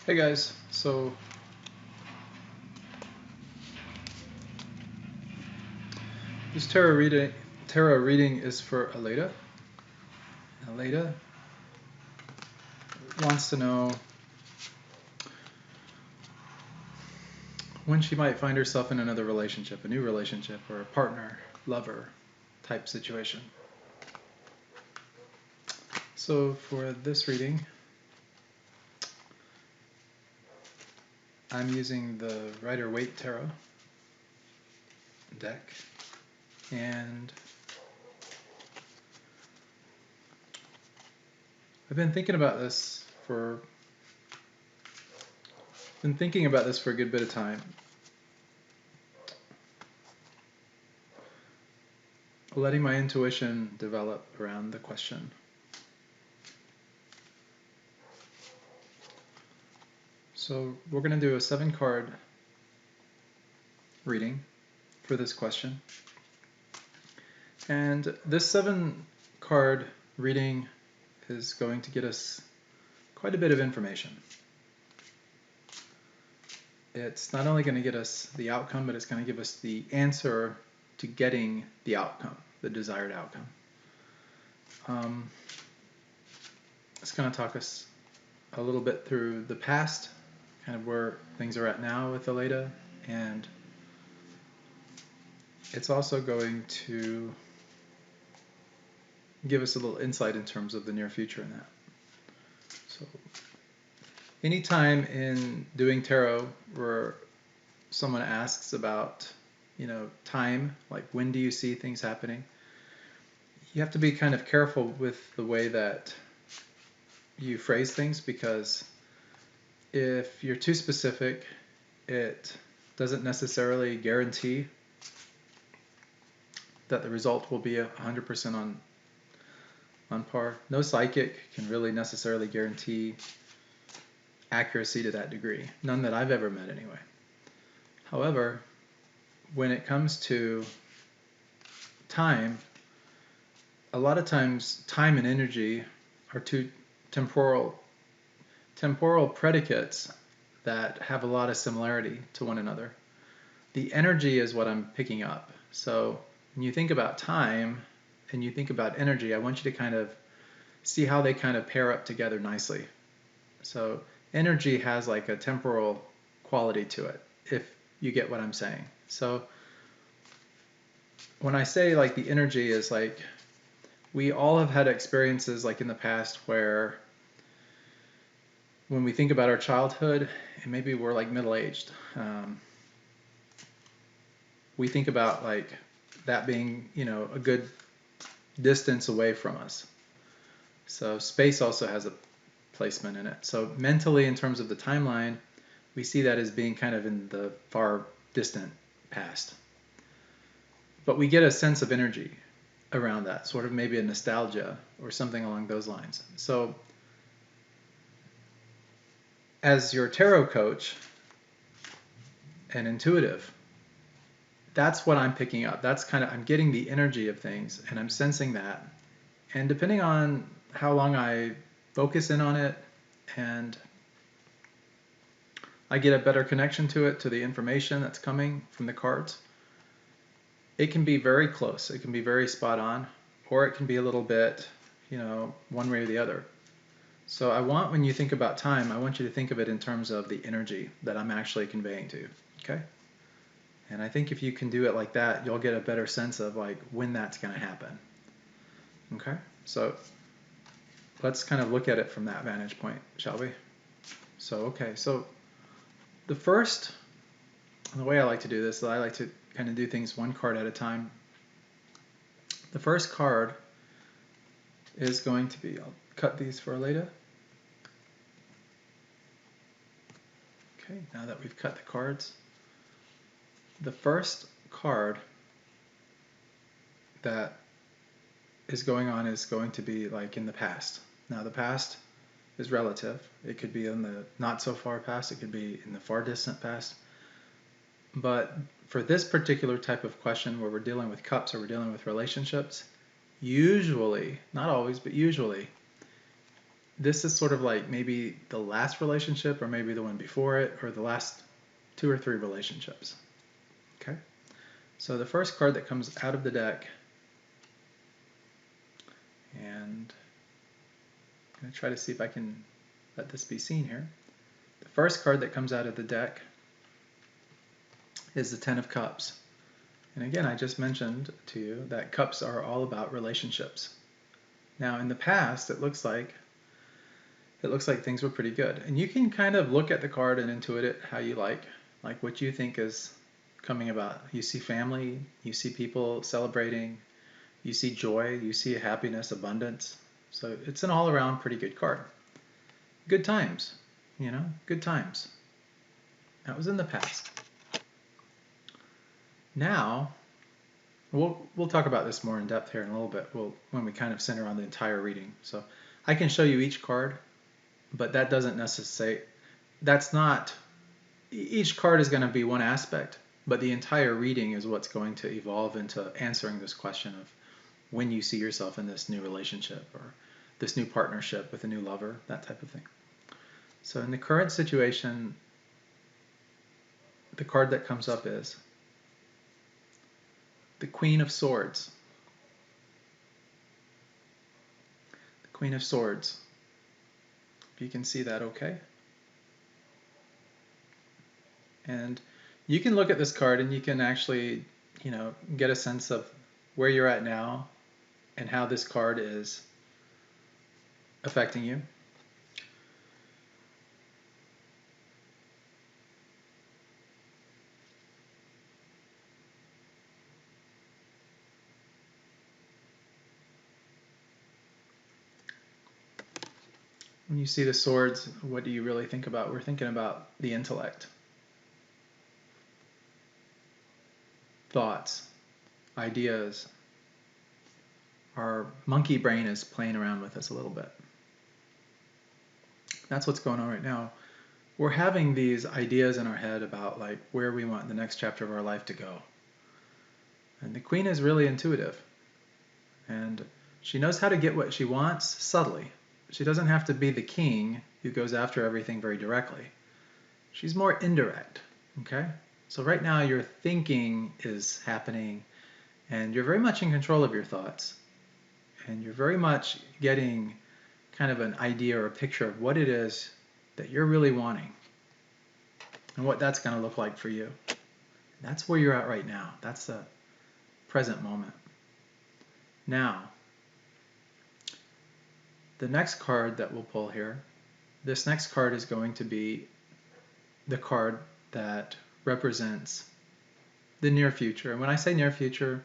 Hey guys, so this tarot reading is for Aleida. Aleida wants to know when she might find herself in another relationship, a new relationship, or a partner, lover type situation. So for this reading, I'm using the Rider-Waite Tarot deck, and I've been thinking about this for a good bit of time. Letting my intuition develop around the question. So we're going to do a 7-card reading for this question. And this 7-card reading is going to get us quite a bit of information. It's not only going to get us the outcome, but it's going to give us the answer to getting the outcome, the desired outcome. It's going to talk us a little bit through the past, kind of where things are at now with Aleida, and it's also going to give us a little insight in terms of the near future in that. So anytime in doing tarot where someone asks about, time, like when do you see things happening, you have to be kind of careful with the way that you phrase things, because if you're too specific, it doesn't necessarily guarantee that the result will be 100% on par. No psychic can really necessarily guarantee accuracy to that degree. None that I've ever met anyway. However, when it comes to time, a lot of times time and energy are two temporal predicates that have a lot of similarity to one another. The energy is what I'm picking up. So when you think about time and you think about energy, I want you to kind of see how they kind of pair up together nicely. So energy has like a temporal quality to it, if you get what I'm saying. So when I say like the energy is like, we all have had experiences like in the past where when we think about our childhood, and maybe we're like middle-aged, we think about like that being, a good distance away from us. So space also has a placement in it. So mentally, in terms of the timeline, we see that as being kind of in the far distant past. But we get a sense of energy around that, sort of maybe a nostalgia or something along those lines. So as your tarot coach and intuitive, that's what I'm picking up. That's kind of, I'm getting the energy of things and I'm sensing that. And depending on how long I focus in on it and I get a better connection to it, to the information that's coming from the cards, it can be very close. It can be very spot on, or it can be a little bit, one way or the other. So I want, when you think about time, I want you to think of it in terms of the energy that I'm actually conveying to you, okay? And I think if you can do it like that, you'll get a better sense of like when that's going to happen, okay? So let's kind of look at it from that vantage point, shall we? So the way I like to do this, I like to kind of do things one card at a time. The first card is going to be, I'll cut these for Aleida. Okay, now that we've cut the cards, the first card that is going on is going to be like in the past. Now the past is relative. It could be in the not so far past, it could be in the far distant past. But for this particular type of question where we're dealing with cups or we're dealing with relationships, usually, not always, but usually, this is sort of like maybe the last relationship, or maybe the one before it, or the last 2 or 3 relationships. Okay? So the first card that comes out of the deck, and I'm going to try to see if I can let this be seen here. The first card that comes out of the deck is the Ten of Cups. And again, I just mentioned to you that cups are all about relationships. Now, in the past, it looks like things were pretty good. And you can kind of look at the card and intuit it how you like what you think is coming about. You see family, you see people celebrating, you see joy, you see happiness, abundance. So it's an all-around pretty good card. Good times, good times. That was in the past. Now, we'll talk about this more in depth here in a little bit when we kind of center on the entire reading. So I can show you each card, but that doesn't necessarily, each card is going to be one aspect, but the entire reading is what's going to evolve into answering this question of when you see yourself in this new relationship or this new partnership with a new lover, that type of thing. So in the current situation, the card that comes up is the Queen of Swords. The Queen of Swords. If you can see that okay. And you can look at this card and you can actually, get a sense of where you're at now and how this card is affecting you. When you see the swords, what do you really think about? We're thinking about the intellect. Thoughts, ideas. Our monkey brain is playing around with us a little bit. That's what's going on right now. We're having these ideas in our head about where we want the next chapter of our life to go. And the Queen is really intuitive. And she knows how to get what she wants subtly. She doesn't have to be the king who goes after everything very directly. She's more indirect, okay? So right now your thinking is happening and you're very much in control of your thoughts. And you're very much getting kind of an idea or a picture of what it is that you're really wanting and what that's going to look like for you. That's where you're at right now. That's the present moment. Now, the next card that we'll pull here, this next card is going to be the card that represents the near future. And when I say near future,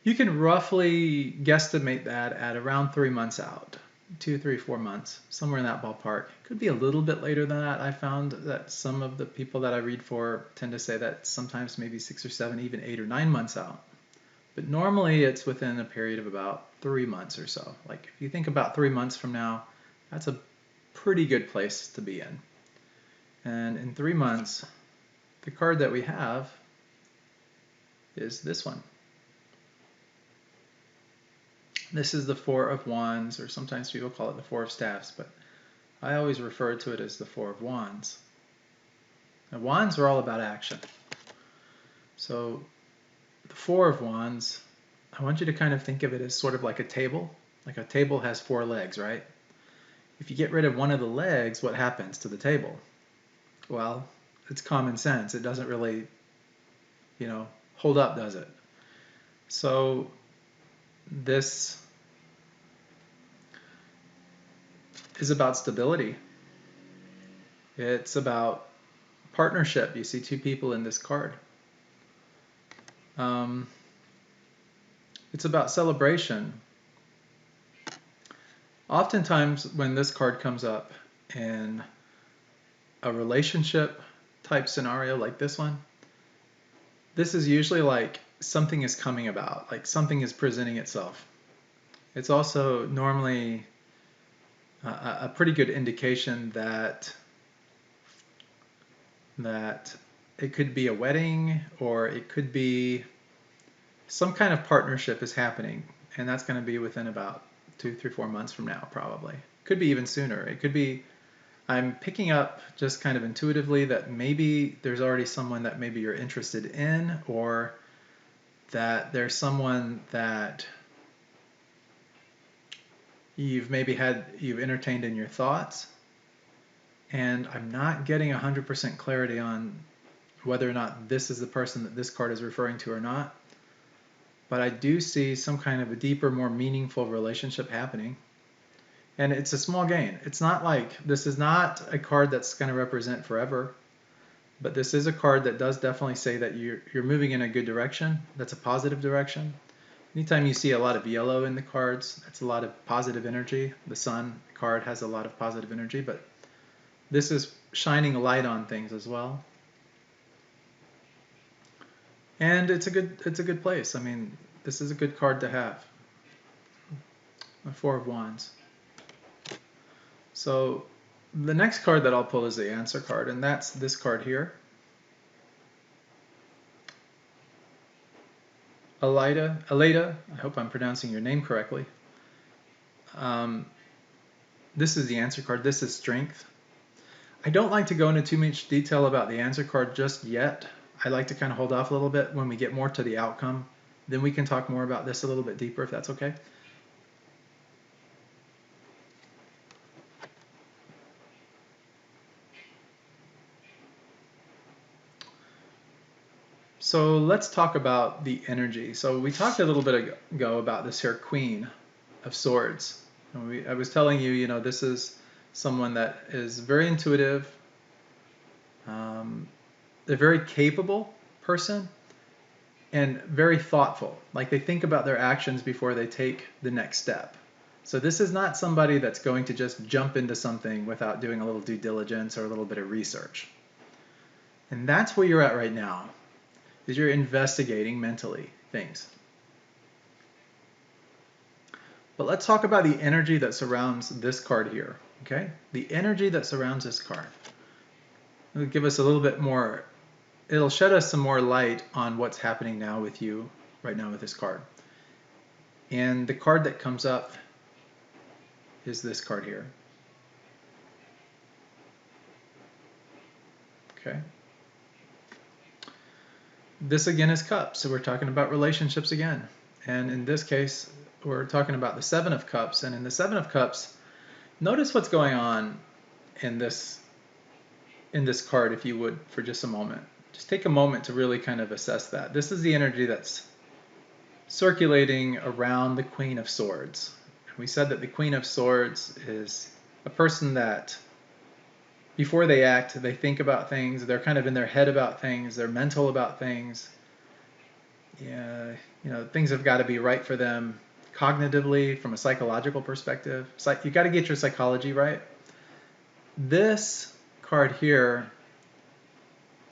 you can roughly guesstimate that at around 3 months out. 2, 3, 4 months, somewhere in that ballpark. Could be a little bit later than that. I found that some of the people that I read for tend to say that sometimes maybe 6 or 7, even 8 or 9 months out. But normally it's within a period of about 3 months or so. If you think about 3 months from now, that's a pretty good place to be in. And in 3 months, the card that we have is this one. This is the Four of Wands, or sometimes people call it the Four of Staffs, but I always refer to it as the Four of Wands. Now, wands are all about action. So the Four of Wands, I want you to kind of think of it as sort of like a table. Like a table has 4 legs, right? If you get rid of one of the legs, what happens to the table? Well, it's common sense. It doesn't really, hold up, does it? So this is about stability. It's about partnership. You see 2 people in this card. It's about celebration. Oftentimes when this card comes up in a relationship type scenario like this one, this is usually something is coming about, something is presenting itself. It's also normally a pretty good indication that it could be a wedding, or it could be some kind of partnership is happening, and that's going to be within about 2, 3, 4 months from now, probably. Could be even sooner. It could be, I'm picking up just kind of intuitively that maybe there's already someone that maybe you're interested in, or that there's someone that you've entertained in your thoughts. And I'm not getting 100% clarity on whether or not this is the person that this card is referring to or not. But I do see some kind of a deeper, more meaningful relationship happening. And it's a small gain. It's not like, this is not a card that's going to represent forever. But this is a card that does definitely say that you're moving in a good direction. That's a positive direction. Anytime you see a lot of yellow in the cards, that's a lot of positive energy. The Sun card has a lot of positive energy, but this is shining a light on things as well. And it's a good place. I mean, this is a good card to have. A Four of Wands. So the next card that I'll pull is the answer card, and that's this card here. Aleida, I hope I'm pronouncing your name correctly. This is the answer card. This is strength. I don't like to go into too much detail about the answer card just yet. I like to kind of hold off a little bit when we get more to the outcome. Then we can talk more about this a little bit deeper, if that's okay. So let's talk about the energy. So we talked a little bit ago about this here Queen of Swords. I was telling you, you know, this is someone that is very intuitive, a very capable person, and very thoughtful. Like, they think about their actions before they take the next step. So this is not somebody that's going to just jump into something without doing a little due diligence or a little bit of research. And that's where you're at right now, is you're investigating mentally things. But let's talk about the energy that surrounds this card here, okay? The energy that surrounds this card. It'll give us a little bit more, it'll shed us some more light on what's happening now with you, right now with this card. And the card that comes up is this card here. Okay. This again is Cups, so we're talking about relationships again. And in this case, we're talking about the Seven of Cups. And in the Seven of Cups, notice what's going on in this card, if you would, for just a moment. Just take a moment to really kind of assess that. This is the energy that's circulating around the Queen of Swords. We said that the Queen of Swords is a person that, before they act, they think about things. They're kind of in their head about things. They're mental about things. Yeah, you know, things have got to be right for them cognitively, from a psychological perspective. You got to get your psychology right. This card here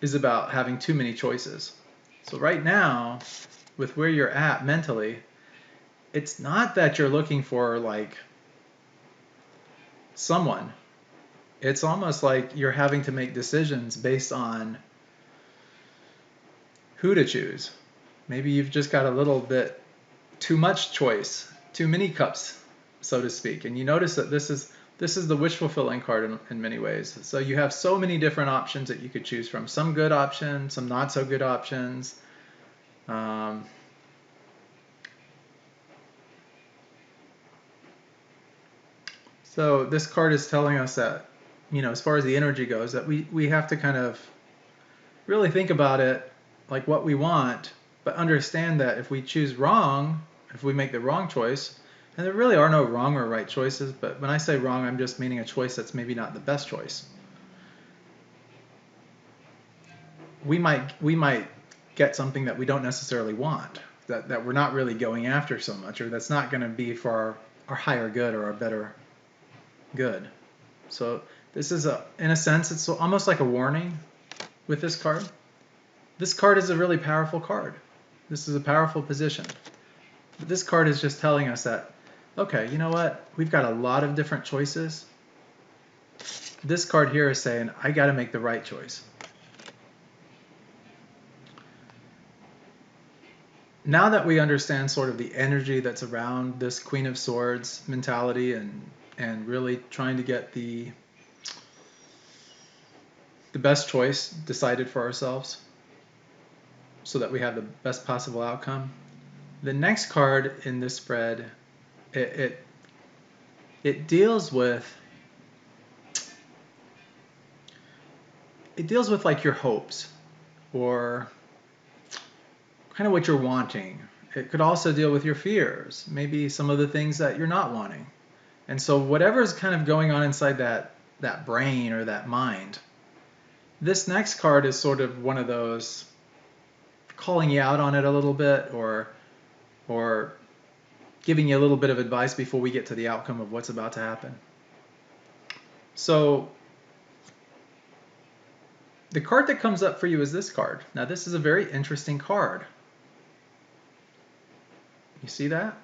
is about having too many choices. So right now, with where you're at mentally, it's not that you're looking for like someone. It's almost like you're having to make decisions based on who to choose. Maybe you've just got a little bit too much choice, too many cups, so to speak. And you notice that this is the wish fulfilling card in many ways. So you have so many different options that you could choose from. Some good options, some not so good options. So this card is telling us that, you know, as far as the energy goes, that we have to kind of really think about it, like what we want, but understand that if we choose wrong, if we make the wrong choice, and there really are no wrong or right choices, but when I say wrong, I'm just meaning a choice that's maybe not the best choice. We might get something that we don't necessarily want, that we're not really going after so much, or that's not going to be for our higher good or our better good. So this is in a sense, it's almost like a warning with this card. This card is a really powerful card. This is a powerful position. But this card is just telling us that, okay, you know what? We've got a lot of different choices. This card here is saying, I got to make the right choice. now that we understand sort of the energy that's around this Queen of Swords mentality, and really trying to get the best choice decided for ourselves so that we have the best possible outcome. The next card in this spread, it deals with like your hopes, or kind of what you're wanting. It could also deal with your fears, maybe some of the things that you're not wanting. And so whatever's kind of going on inside that brain or that mind, this next card is sort of one of those calling you out on it a little bit, or giving you a little bit of advice before we get to the outcome of what's about to happen. So the card that comes up for you is this card. Now this is a very interesting card. You see that?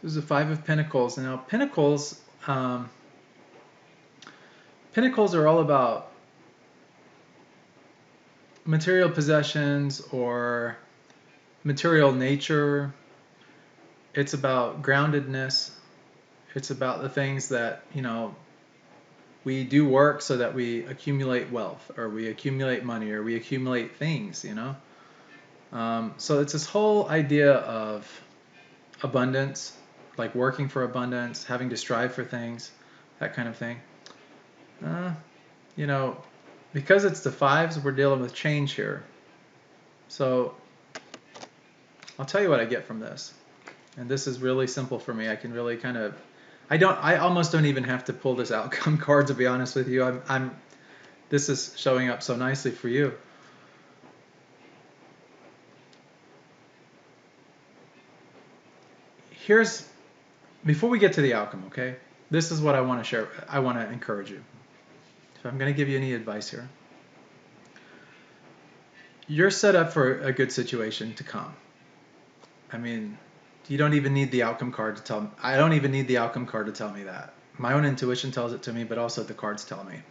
This is the Five of Pentacles. Now Pentacles are all about material possessions or material nature. It's about groundedness. It's about the things that, we do work so that we accumulate wealth, or we accumulate money, or we accumulate things, So it's this whole idea of abundance, like working for abundance, having to strive for things, that kind of thing. Because it's the fives, we're dealing with change here. So I'll tell you what I get from this. And this is really simple for me. I can really kind of, I almost don't even have to pull this outcome card, to be honest with you. This is showing up so nicely for you. Before we get to the outcome, okay? This is what I want to share. I want to encourage you. If I'm going to give you any advice here, you're set up for a good situation to come. I mean, you don't even need the outcome card to tell me. I don't even need the outcome card to tell me that. My own intuition tells it to me, but also the cards tell me.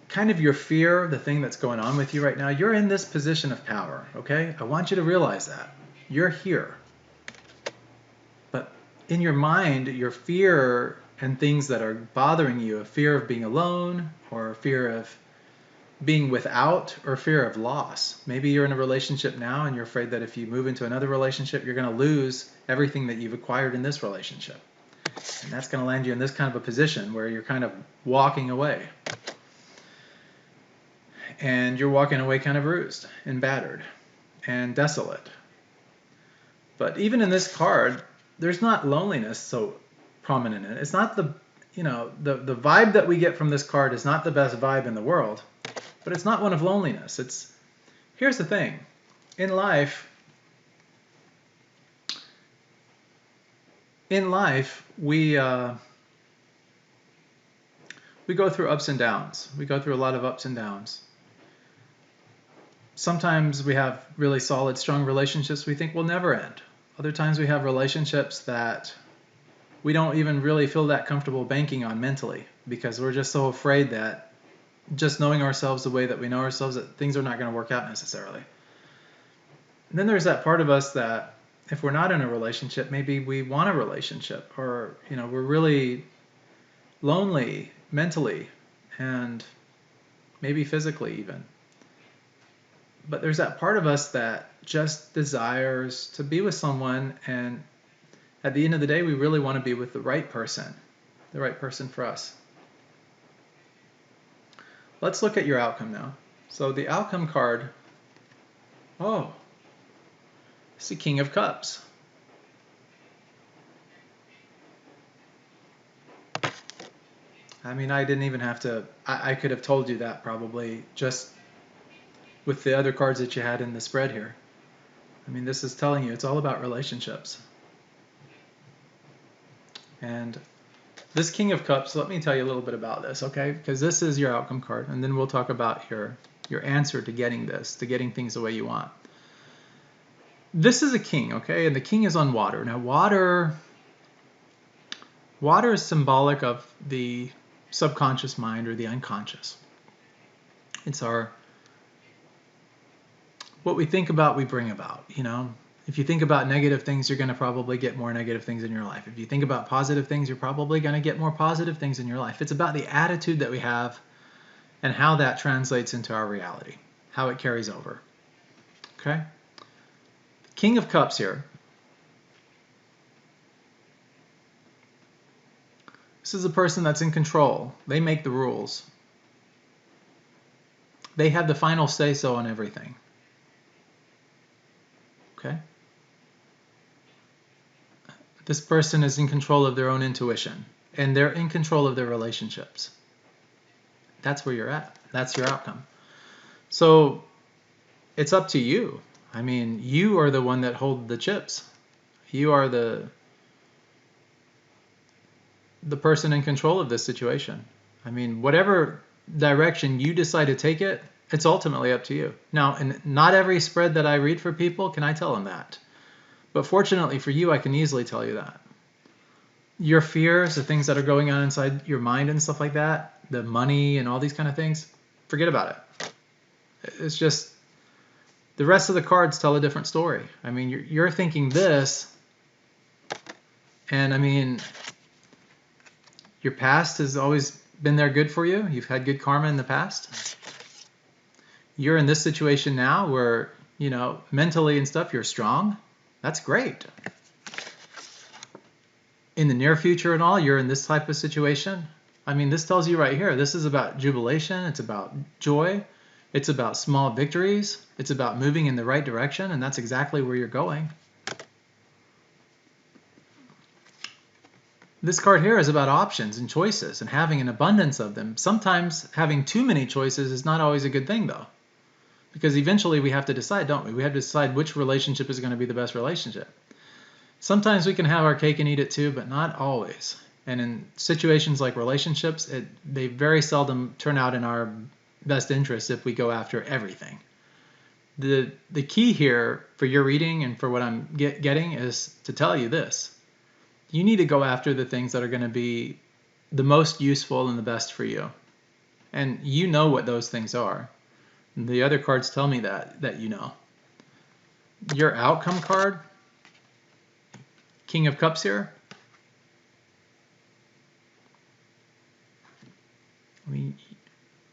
Kind of your fear, the thing that's going on with you right now, you're in this position of power, okay? I want you to realize that. You're here. But in your mind, your fear and things that are bothering you, a fear of being alone, or a fear of being without, or fear of loss. Maybe you're in a relationship now and you're afraid that if you move into another relationship, you're going to lose everything that you've acquired in this relationship. And that's going to land you in this kind of a position where you're kind of walking away. And you're walking away kind of bruised and battered and desolate. But even in this card, there's not loneliness so prominent in it. It's not the vibe that we get from this card is not the best vibe in the world. But it's not one of loneliness. Here's the thing. In life, we go through ups and downs. We go through a lot of ups and downs. Sometimes we have really solid, strong relationships we think will never end. Other times we have relationships that we don't even really feel that comfortable banking on mentally, because we're just so afraid that just knowing ourselves the way that we know ourselves, that things are not going to work out necessarily. And then there's that part of us that if we're not in a relationship, maybe we want a relationship, or we're really lonely mentally and maybe physically even. But there's that part of us that just desires to be with someone, and at the end of the day, we really want to be with the right person for us. Let's look at your outcome now. So the outcome card, it's the King of Cups. I mean, I didn't even have to, I could have told you that probably just with the other cards that you had in the spread here. I mean, this is telling you it's all about relationships. And this King of Cups, let me tell you a little bit about this, okay? Because this is your outcome card, and then we'll talk about your answer to getting this, to getting things the way you want. This is a king, okay? And the king is on water. Now, water Water is symbolic of the subconscious mind or the unconscious. It's what we think about, we bring about, you know. If you think about negative things, you're going to probably get more negative things in your life. If you think about positive things, you're probably going to get more positive things in your life. It's about the attitude that we have and how that translates into our reality, how it carries over. Okay? King of Cups here. This is a person that's in control. They make the rules. They have the final say-so on everything. Okay? This person is in control of their own intuition, and they're in control of their relationships. That's where you're at. That's your outcome. So it's up to you. I mean, you are the one that hold the chips. You are the person in control of this situation. I mean, whatever direction you decide to take it, it's ultimately up to you. Now, and not every spread that I read for people can I tell them that. But fortunately for you, I can easily tell you that. Your fears, the things that are going on inside your mind and stuff like that, the money and all these kind of things, forget about it. It's just the rest of the cards tell a different story. I mean, you're thinking this, and I mean, your past has always been there good for you. You've had good karma in the past. You're in this situation now where, you know, mentally and stuff, you're strong. That's great. In the near future and all, you're in this type of situation. I mean, this tells you right here, this is about jubilation. It's about joy. It's about small victories. It's about moving in the right direction, and that's exactly where you're going. This card here is about options and choices and having an abundance of them. Sometimes having too many choices is not always a good thing, though, because eventually we have to decide, don't we? We have to decide which relationship is going to be the best relationship. Sometimes we can have our cake and eat it too, but not always. And in situations like relationships, they very seldom turn out in our best interest if we go after everything. The key here for your reading and for what I'm getting is to tell you this. You need to go after the things that are going to be the most useful and the best for you. And you know what those things are. The other cards tell me that you know. Your outcome card, King of Cups here. I mean,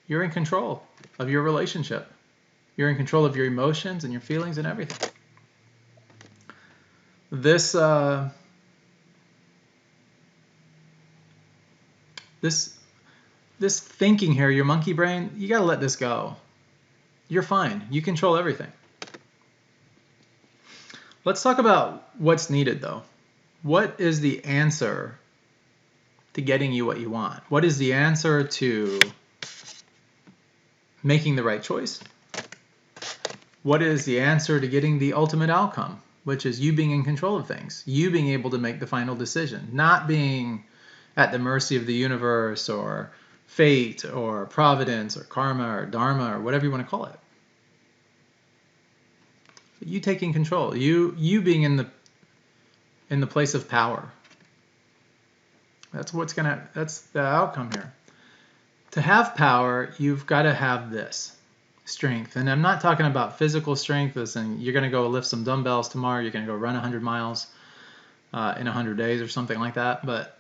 you're in control of your relationship. You're in control of your emotions and your feelings and everything. This thinking here, your monkey brain, you got to let this go. You're fine. You control everything. Let's talk about what's needed, though. What is the answer to getting you what you want? What is the answer to making the right choice? What is the answer to getting the ultimate outcome, which is you being in control of things, you being able to make the final decision, not being at the mercy of the universe or fate or providence or karma or dharma or whatever you want to call it. You taking control, you being in the place of power. That's the outcome here. To have power, you've got to have this strength. And I'm not talking about physical strength as in you're going to go lift some dumbbells tomorrow, you're going to go run 100 miles in 100 days or something like that. But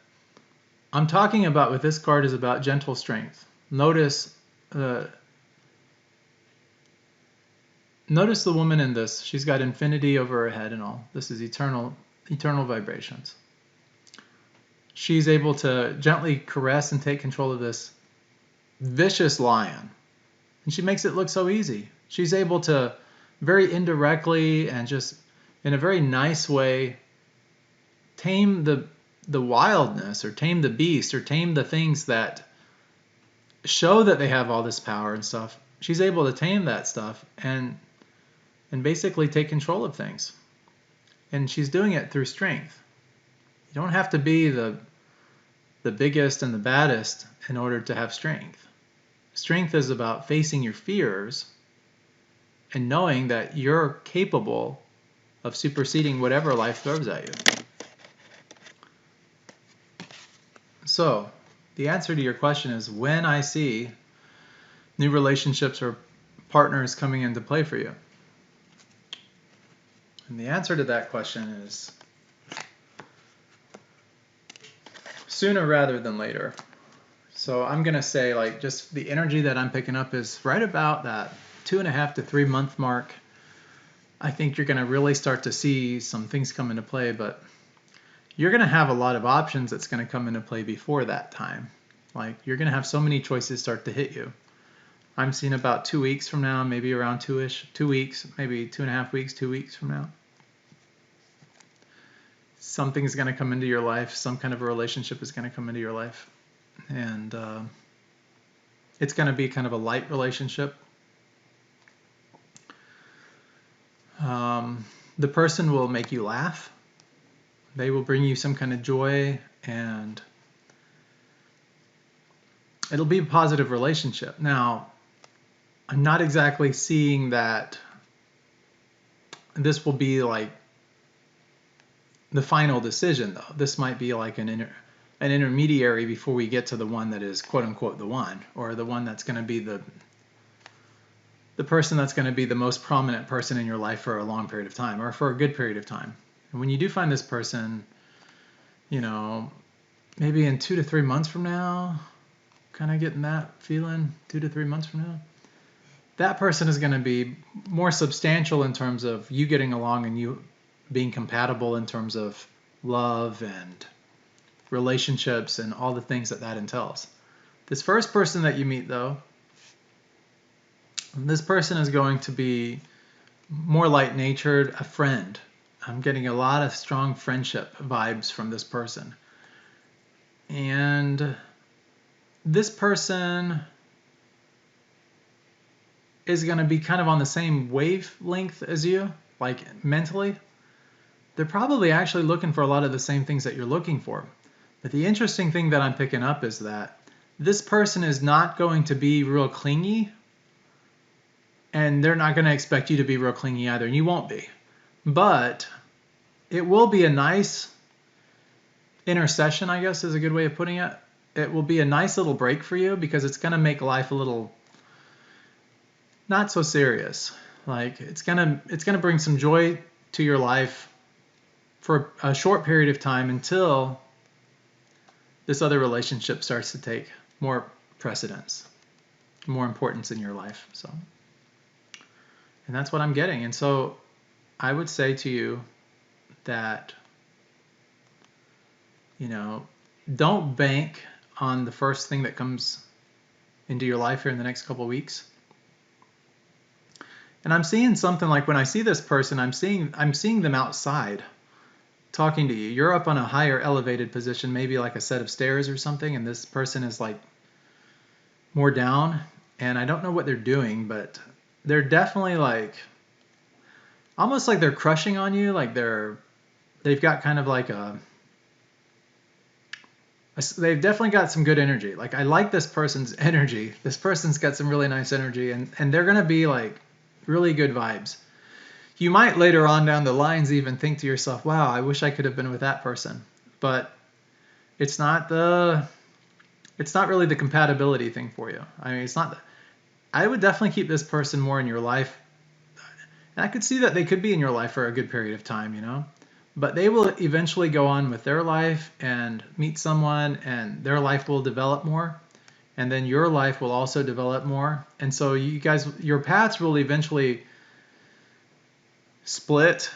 I'm talking about with this card is about gentle strength. Notice the woman in this. She's got infinity over her head and all. This is eternal vibrations. She's able to gently caress and take control of this vicious lion. And she makes it look so easy. She's able to very indirectly and just in a very nice way tame the wildness or tame the beast or tame the things that show that they have all this power and stuff. She's able to tame that stuff and basically take control of things. And she's doing it through strength. You don't have to be the biggest and the baddest in order to have strength. Strength is about facing your fears and knowing that you're capable of superseding whatever life throws at you. So the answer to your question is, when I see new relationships or partners coming into play for you. And the answer to that question is sooner rather than later. So I'm going to say, like, just the energy that I'm picking up is right about that 2.5 to 3 month mark. I think you're going to really start to see some things come into play, but you're going to have a lot of options that's going to come into play before that time. Like, you're going to have so many choices start to hit you. I'm seeing about 2 weeks from now, maybe around 2 weeks, maybe 2.5 weeks, 2 weeks from now. Something's going to come into your life. Some kind of a relationship is going to come into your life. And it's going to be kind of a light relationship. The person will make you laugh. They will bring you some kind of joy, and it'll be a positive relationship. Now, I'm not exactly seeing that this will be like the final decision, though. This might be like an intermediary before we get to the one that is quote unquote the one, or the one that's going to be the person that's going to be the most prominent person in your life for a long period of time, or for a good period of time. And when you do find this person, maybe in 2 to 3 months from now, kind of getting that feeling, 2 to 3 months from now, that person is going to be more substantial in terms of you getting along and you being compatible in terms of love and relationships and all the things that entails. This first person that you meet, though, this person is going to be more light-natured, a friend. I'm getting a lot of strong friendship vibes from this person. And this person is going to be kind of on the same wavelength as you, like mentally. They're probably actually looking for a lot of the same things that you're looking for. But the interesting thing that I'm picking up is that this person is not going to be real clingy, and they're not going to expect you to be real clingy either, and you won't be. But it will be a nice intercession, I guess is a good way of putting it. It will be a nice little break for you, because it's going to make life a little not so serious. Like, it's going to bring some joy to your life for a short period of time until this other relationship starts to take more precedence, more importance in your life. So, and that's what I'm getting. And so I would say to you that, don't bank on the first thing that comes into your life here in the next couple of weeks. And I'm seeing something like, when I see this person, I'm seeing them outside talking to you. You're up on a higher elevated position, maybe like a set of stairs or something, and this person is like more down, and I don't know what they're doing, but they're definitely like, almost like they're crushing on you, like they've got kind of like they've definitely got some good energy. Like, I like this person's energy. This person's got some really nice energy, and they're going to be like really good vibes. You might later on down the lines even think to yourself, wow, I wish I could have been with that person. But it's not really the compatibility thing for you. I mean, I would definitely keep this person more in your life. And I could see that they could be in your life for a good period of time, but they will eventually go on with their life and meet someone, and their life will develop more. And then your life will also develop more. And so your paths will eventually split,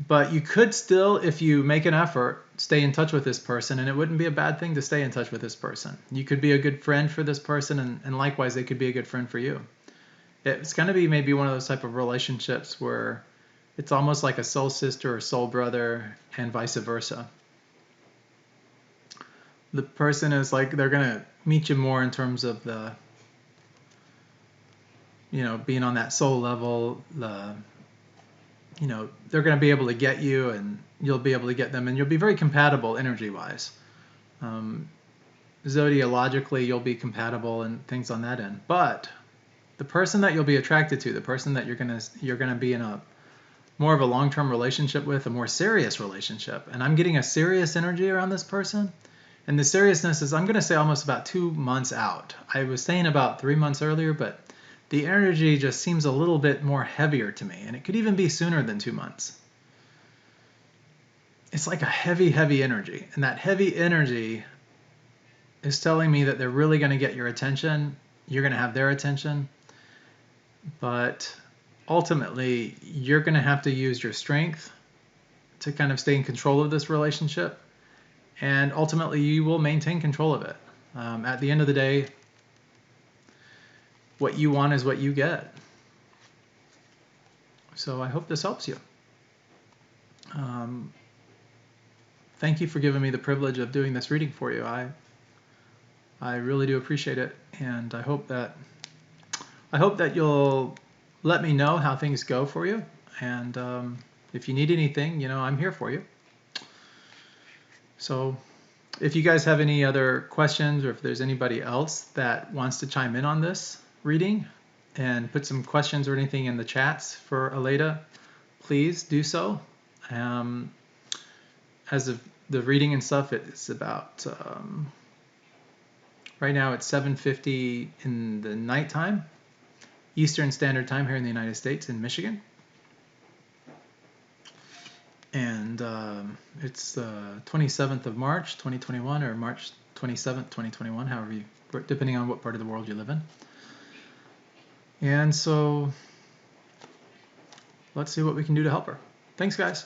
but you could still, if you make an effort, stay in touch with this person, and it wouldn't be a bad thing to stay in touch with this person. You could be a good friend for this person, and likewise, they could be a good friend for you. It's going to be maybe one of those type of relationships where it's almost like a soul sister or soul brother, and vice versa. The person is like, they're going to meet you more in terms of the, being on that soul level, they're going to be able to get you, and you'll be able to get them, and you'll be very compatible energy-wise. Zodiologically, you'll be compatible and things on that end. But the person that you'll be attracted to, the person that you're gonna be in a more of a long-term relationship with, a more serious relationship, and I'm getting a serious energy around this person, And the seriousness is, I'm going to say, almost about 2 months out. I was saying about 3 months earlier, but the energy just seems a little bit more heavier to me. And it could even be sooner than 2 months. It's like a heavy, heavy energy. And that heavy energy is telling me that they're really going to get your attention. You're going to have their attention. But ultimately, you're going to have to use your strength to kind of stay in control of this relationship. And ultimately, you will maintain control of it. At the end of the day, what you want is what you get. So I hope this helps you. Thank you for giving me the privilege of doing this reading for you. I really do appreciate it, and I hope that you'll let me know how things go for you. And if you need anything, I'm here for you. So if you guys have any other questions, or if there's anybody else that wants to chime in on this reading and put some questions or anything in the chats for Aleida, please do so. As of the reading and stuff, it's about, right now it's 7:50 in the nighttime, Eastern Standard Time here in the United States in Michigan. And it's the 27th of March, 2021, or March 27th, 2021, however depending on what part of the world you live in. And so let's see what we can do to help her. Thanks, guys.